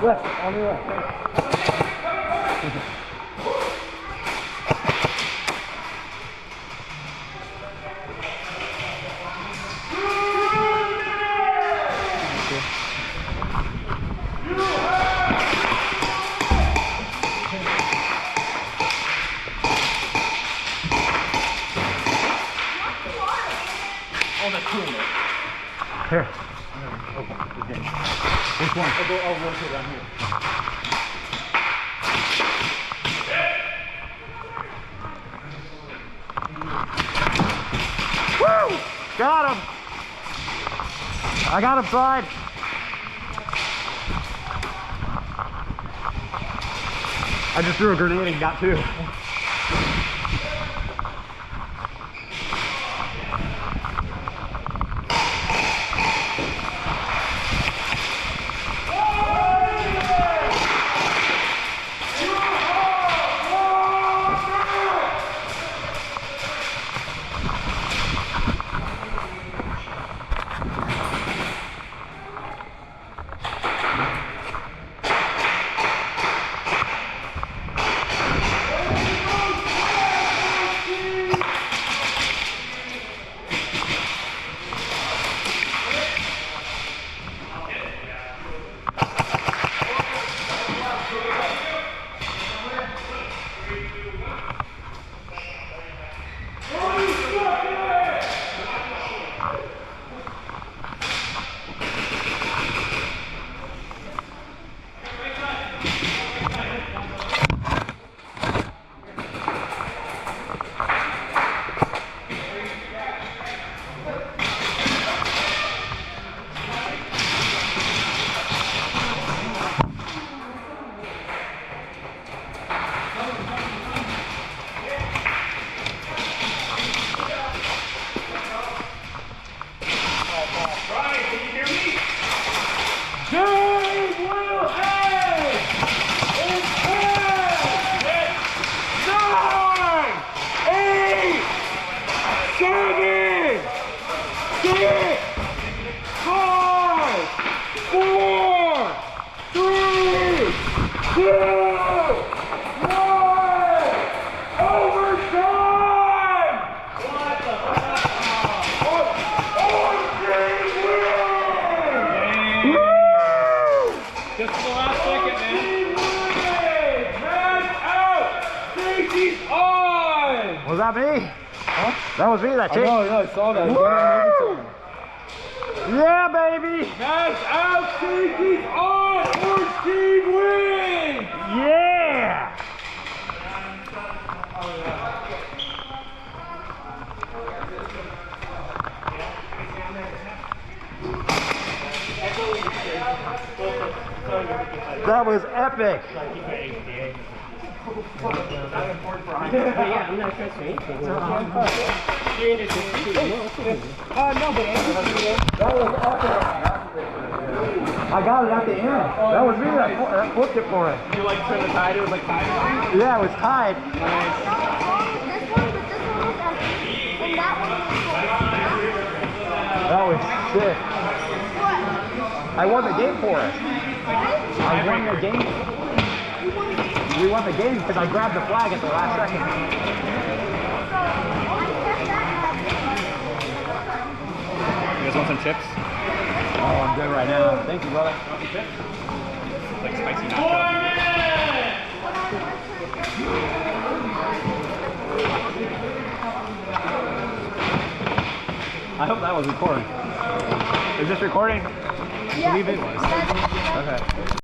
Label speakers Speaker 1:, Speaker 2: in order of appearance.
Speaker 1: Left, on the left.
Speaker 2: Oh, that's cool, man.
Speaker 1: Here.
Speaker 2: Oh, again.
Speaker 1: Which one?
Speaker 2: I'll rotate down here.
Speaker 1: Woo! Got him! I got him, slide. I just threw a grenade and got two.
Speaker 2: Just for the last second, man.
Speaker 1: Was that me? Huh? That was me, that chick.
Speaker 2: I saw that.
Speaker 1: Yeah, baby!
Speaker 2: Match out, safety's on, orange team wins!
Speaker 1: Yeah! That was epic!
Speaker 3: Yeah, I'm not sure it's anything.
Speaker 1: No, but that was epic! I got it at the end. That was me that flipped it for it.
Speaker 2: You like turn the tide, it was like tied.
Speaker 1: Yeah, it was tied.
Speaker 4: This one, but this one was empty. And that one was full.
Speaker 1: That was sick.
Speaker 4: What?
Speaker 1: I won the game for it. I won the game. We won the game because I grabbed the flag at the last second.
Speaker 2: You guys want some chips?
Speaker 1: Oh, I'm good right now. Thank you, brother.
Speaker 2: Like spicy nachos.
Speaker 1: I hope that was recording. Is this recording?
Speaker 4: Yeah.
Speaker 2: I believe it was.
Speaker 4: That's-
Speaker 1: Okay.